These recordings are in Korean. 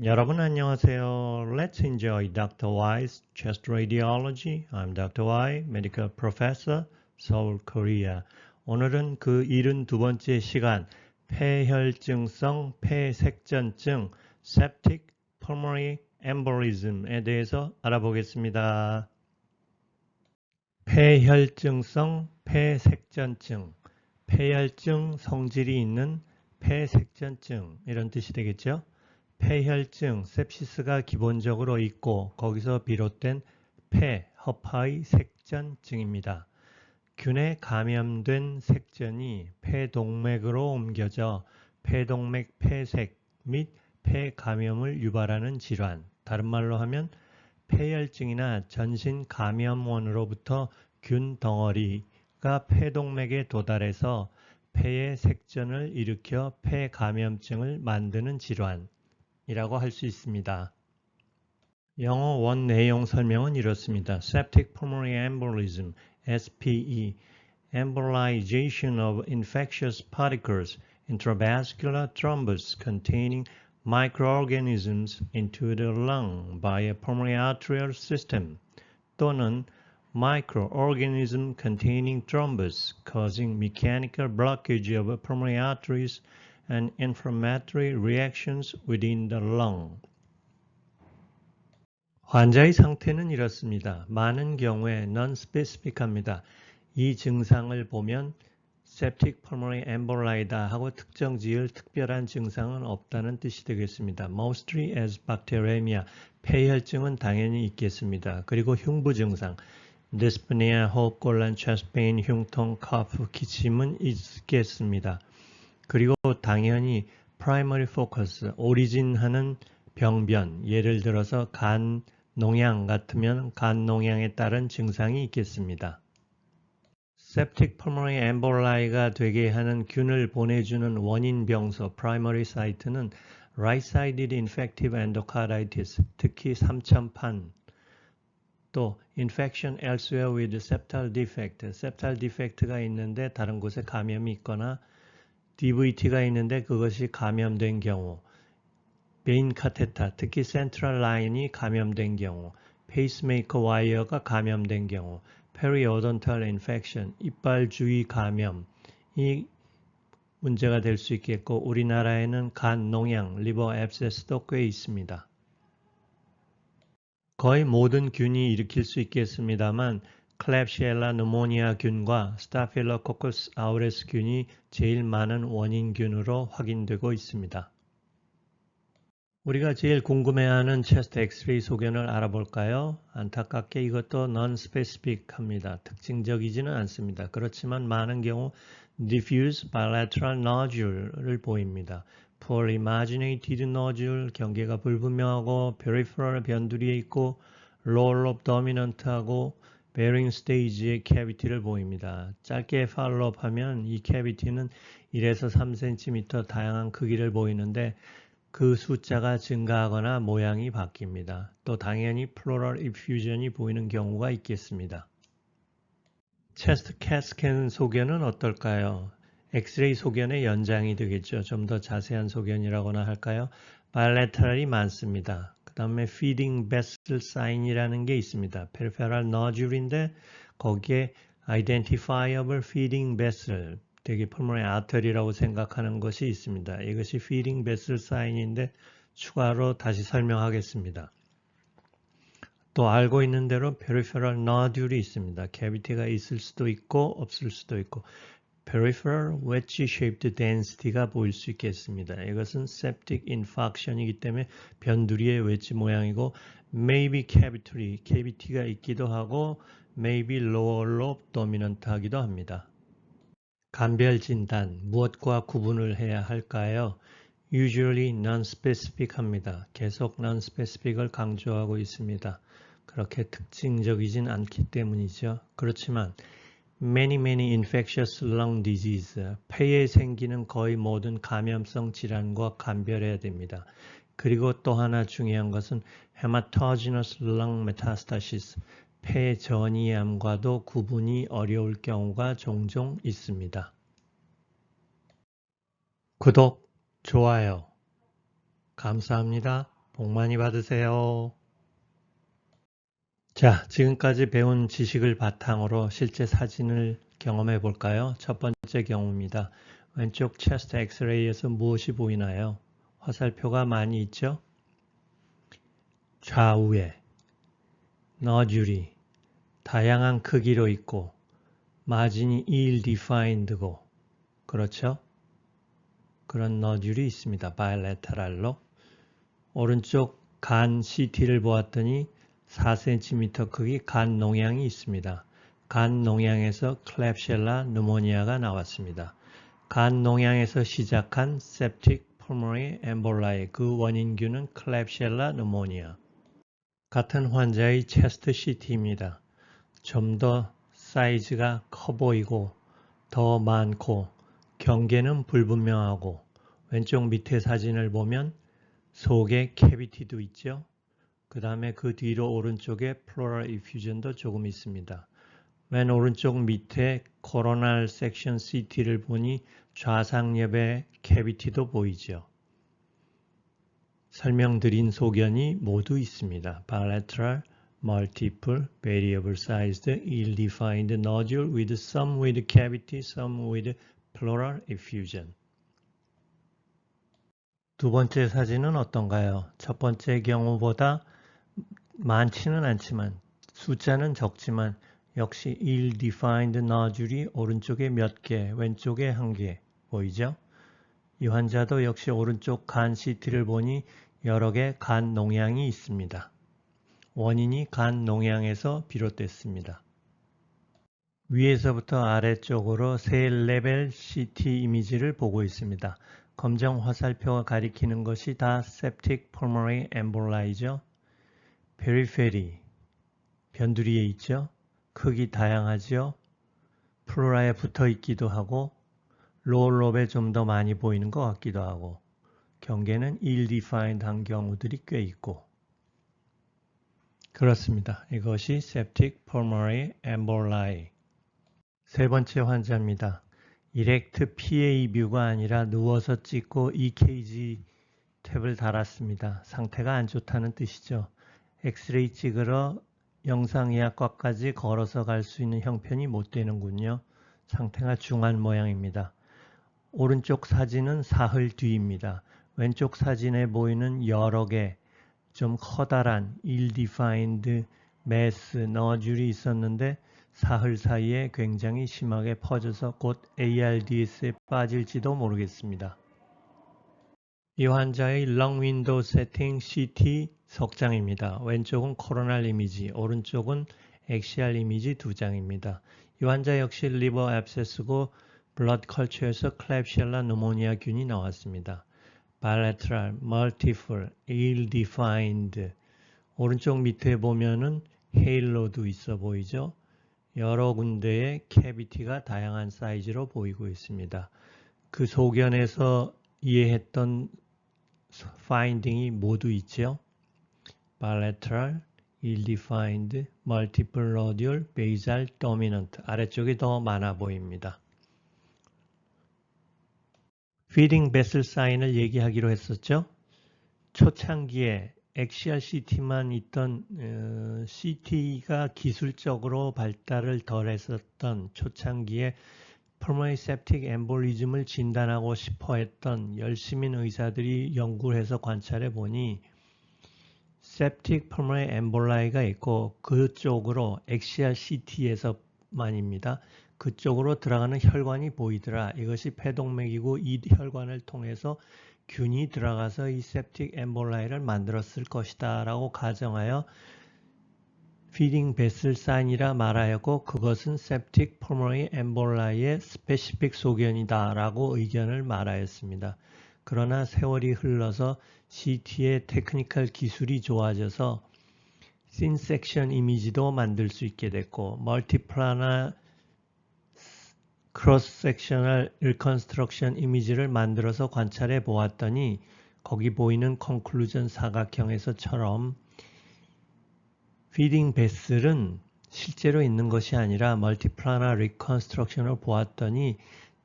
여러분 안녕하세요. Let's enjoy Dr. Y's Chest Radiology. I'm Dr. Y, Medical Professor, Seoul, Korea. 오늘은 그 72번째 시간 폐혈증성 폐색전증 Septic Pulmonary Embolism에 대해서 알아보겠습니다. 폐혈증성 폐색전증, 폐혈증 성질이 있는 폐색전증 이런 뜻이 되겠죠. 폐혈증, sepsis가 기본적으로 있고 거기서 비롯된 폐, 허파의 색전증입니다. 균에 감염된 색전이 폐동맥으로 옮겨져 폐동맥 폐색 및 폐감염을 유발하는 질환, 다른 말로 하면 폐혈증이나 전신 감염원으로부터 균 덩어리가 폐동맥에 도달해서 폐의 색전을 일으켜 폐감염증을 만드는 질환 이라고 할 수 있습니다. 영어 원 내용 설명은 이렇습니다. Septic Pulmonary Embolism, SPE, embolization of infectious particles, intravascular thrombus containing microorganisms into the lung by a pulmonary arterial system, 또는 microorganism containing thrombus causing mechanical blockage of pulmonary arteries and inflammatory reactions within the lung. 환자의 상태는 이렇습니다. 많은 경우에 non-specific합니다. 이 증상을 보면 septic pulmonary emboli다 하고 특정 지을 특별한 증상은 없다는 뜻이 되겠습니다. Mostly as bacteremia, 폐혈증은 당연히 있겠습니다. 그리고 흉부 증상, dyspnea, 호흡곤란, chest pain, 흉통, cough, 기침은 있겠습니다. 그리고 당연히 primary focus, 오리진하는 병변, 예를 들어서 간 농양 같으면 간 농양에 따른 증상이 있겠습니다. septic pulmonary emboli가 되게 하는 균을 보내주는 원인 병소, primary site는 right-sided infective endocarditis, 특히 삼천판, 또 infection elsewhere with septal defect, septal defect가 있는데 다른 곳에 감염이 있거나 DVT가 있는데 그것이 감염된 경우, 베인 카테타, 특히 센트럴 라인이 감염된 경우, 페이스메이커 와이어가 감염된 경우, 페리오돈탈 인펙션, 이빨 주위 감염이 문제가 될 수 있겠고 우리나라에는 간 농양, 리버 앱세스도 꽤 있습니다. 거의 모든 균이 일으킬 수 있겠습니다만 클랩시엘라 누모니아 균과 스타필로코커스 아우레스 균이 제일 많은 원인균으로 확인되고 있습니다. 우리가 제일 궁금해하는 체스트 엑스레이 소견을 알아볼까요? 안타깝게 이것도 non-specific합니다. 특징적이지는 않습니다. 그렇지만 많은 경우 diffuse bilateral nodule를 보입니다. poorly marginated nodule, 경계가 불분명하고 peripheral 변두리에 있고 lower lobe dominant하고 bearing stage의 cavity를 보입니다. 짧게 팔로우하면 이 cavity는 1에서 3cm 다양한 크기를 보이는데 그 숫자가 증가하거나 모양이 바뀝니다. 또 당연히 플로럴 effusion이 보이는 경우가 있겠습니다. 체스트 캣스캔 소견은 어떨까요? 엑스레이 소견의 연장이 되겠죠. 좀 더 자세한 소견이라고나 할까요? 바이레터럴이 많습니다. 그 다음에 feeding vessel sign이라는 게 있습니다. peripheral nodule인데 거기에 identifiable feeding vessel, 되게 pulmonary artery라고 생각하는 것이 있습니다. 이것이 feeding vessel sign인데 추가로 다시 설명하겠습니다. 또 알고 있는 대로 peripheral nodule이 있습니다. cavity가 있을 수도 있고 없을 수도 있고 peripheral wedge-shaped density가 보일 수 있겠습니다. 이것은 septic infarction이기 때문에 변두리의 웨지 모양이고 maybe cavity가 있기도 하고 maybe lower lobe dominant 하기도 합니다. 감별 진단, 무엇과 구분을 해야 할까요? Usually non-specific 합니다. 계속 non-specific을 강조하고 있습니다. 그렇게 특징적이진 않기 때문이죠. 그렇지만 many infectious lung disease, 폐에 생기는 거의 모든 감염성 질환과 감별해야 됩니다. 그리고 또 하나 중요한 것은 hematogenous lung metastasis, 폐 전이암과도 구분이 어려울 경우가 종종 있습니다. 구독, 좋아요. 감사합니다. 복 많이 받으세요. 자, 지금까지 배운 지식을 바탕으로 실제 사진을 경험해 볼까요? 첫 번째 경우입니다. 왼쪽 체스트 엑스레이에서 무엇이 보이나요? 화살표가 많이 있죠? 좌우에 너듈이 다양한 크기로 있고 마진이 ill-defined고 그렇죠? 그런 너듈이 있습니다. 바이래터럴로. 오른쪽 간 CT를 보았더니 4cm 크기 간 농양이 있습니다. 간 농양에서 클랩쉘라 누모니아가 나왔습니다. 간 농양에서 시작한 septic pulmonary emboli 그 원인균은 클랩쉘라 누모니아. 같은 환자의 체스트 CT입니다. 좀 더 사이즈가 커 보이고 더 많고 경계는 불분명하고 왼쪽 밑에 사진을 보면 속에 캐비티도 있죠. 그 다음에 그 뒤로 오른쪽에 플로럴 이퓨전도 조금 있습니다. 맨 오른쪽 밑에 코로날 섹션 CT를 보니 좌상엽의 캐비티도 보이죠. 설명드린 소견이 모두 있습니다. Bilateral, multiple, variable sized, ill-defined nodule with some with cavity, some with pleural effusion. 두 번째 사진은 어떤가요? 첫 번째 경우보다 많지는 않지만 숫자는 적지만 역시 ill-defined nodule이 오른쪽에 몇 개, 왼쪽에 한 개 보이죠? 이 환자도 역시 오른쪽 간 CT를 보니 여러 개 간 농양이 있습니다. 원인이 간 농양에서 비롯됐습니다. 위에서부터 아래쪽으로 세 레벨 CT 이미지를 보고 있습니다. 검정 화살표가 가리키는 것이 다 septic pulmonary emboli죠. 페리페리, 변두리에 있죠. 크기 다양하죠. 플로라에 붙어 있기도 하고 로울롭에 좀 더 많이 보이는 것 같기도 하고 경계는 ill-defined 한 경우들이 꽤 있고 그렇습니다. 이것이 septic pulmonary emboli. 세 번째 환자입니다. 이렉트 PA 뷰가 아니라 누워서 찍고 EKG 탭을 달았습니다. 상태가 안 좋다는 뜻이죠. 엑스레이 찍으러 영상의학과까지 걸어서 갈 수 있는 형편이 못 되는군요. 상태가 중한 모양입니다. 오른쪽 사진은 사흘 뒤입니다. 왼쪽 사진에 보이는 여러 개 좀 커다란 ill-defined mass 너듈이 있었는데 사흘 사이에 굉장히 심하게 퍼져서 곧 ARDS에 빠질지도 모르겠습니다. 이 환자의 렁 윈도우 세팅 CT 석장입니다. 왼쪽은 코로날 이미지, 오른쪽은 엑시알 이미지 두 장입니다. 이 환자 역시 리버 앱세스고 블러드 컬처에서 클랩쉘라 누모니아 균이 나왔습니다. bilateral, multiple, ill-defined. 오른쪽 밑에 보면은 헤일로도 있어 보이죠? 여러 군데의 캐비티가 다양한 사이즈로 보이고 있습니다. 그 소견에서 이해했던 파인딩이 모두 있죠. bilateral, ill-defined, multiple nodule, basal dominant. 아래쪽이 더 많아 보입니다. feeding vessel 사인을 얘기하기로 했었죠. 초창기에 엑시알 CT만 있던 CT가 기술적으로 발달을 덜 했었던 초창기에 pulmonary septic embolism을 진단하고 싶어 했던 열심인 의사들이 연구를 해서 관찰해 보니 septic pulmonary emboli가 있고 그쪽으로 엑시알 CT에서만입니다. 그쪽으로 들어가는 혈관이 보이더라. 이것이 폐동맥이고 이 혈관을 통해서 균이 들어가서 이 septic emboli를 만들었을 것이다 라고 가정하여 feeding vessel sign이라 말하였고 그것은 septic pulmonary emboli의 스페시픽 소견이다 라고 의견을 말하였습니다. 그러나 세월이 흘러서 CT의 테크니컬 기술이 좋아져서 thin section 이미지도 만들 수 있게 됐고 멀티플라나 크로스 섹셔널 리컨스트럭션 이미지를 만들어서 관찰해 보았더니 거기 보이는 컨클루전 사각형에서처럼 피딩 베슬은 실제로 있는 것이 아니라 멀티플라나 리컨스트럭션을 보았더니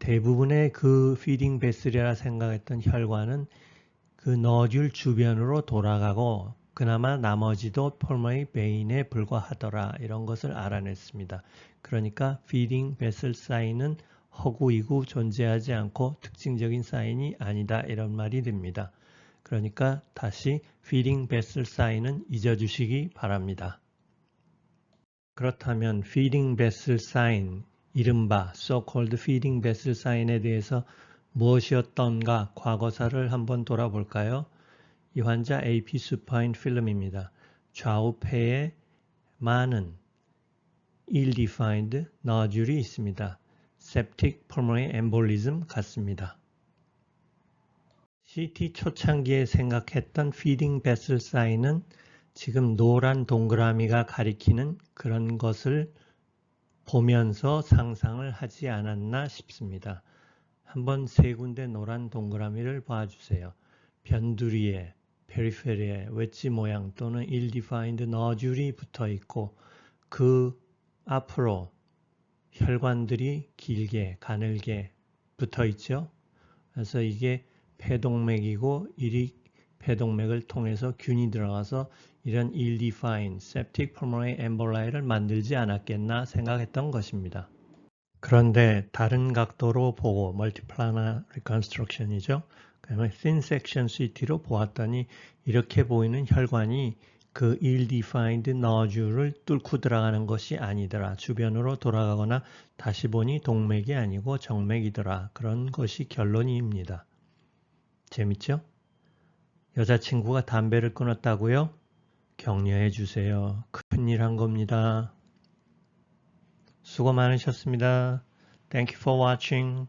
대부분의 그 피딩 베슬이라 생각했던 혈관은 그 너듈 주변으로 돌아가고 그나마 나머지도 폴모너리 베인에 불과하더라. 이런 것을 알아냈습니다. 그러니까 feeding vessel sign은 허구이고 존재하지 않고 특징적인 사인이 아니다. 이런 말이 됩니다. 그러니까 다시 feeding vessel sign은 잊어주시기 바랍니다. 그렇다면 feeding vessel sign, 이른바 so-called feeding vessel sign에 대해서 무엇이었던가 과거사를 한번 돌아볼까요? 이 환자 AP supine 필름입니다. 좌우폐에 많은 ill-defined nodule이 있습니다. septic pulmonary embolism 같습니다. CT 초창기에 생각했던 feeding vessel sign은 지금 노란 동그라미가 가리키는 그런 것을 보면서 상상을 하지 않았나 싶습니다. 한번 세 군데 노란 동그라미를 봐주세요. 변두리에, 페리페리에 웨지 모양 또는 ill-defined nodule이 붙어 있고 그 앞으로 혈관들이 길게, 가늘게 붙어 있죠. 그래서 이게 폐동맥이고 이 폐동맥을 통해서 균이 들어가서 이런 ill-defined septic pulmonary emboli를 만들지 않았겠나 생각했던 것입니다. 그런데 다른 각도로 보고 multiplanar reconstruction이죠. 그러면 thin section CT로 보았더니 이렇게 보이는 혈관이 그 ill-defined nodule을 뚫고 들어가는 것이 아니더라. 주변으로 돌아가거나 다시 보니 동맥이 아니고 정맥이더라. 그런 것이 결론입니다. 재밌죠? 여자친구가 담배를 끊었다고요? 격려해 주세요. 큰일 한 겁니다. 수고 많으셨습니다. Thank you for watching.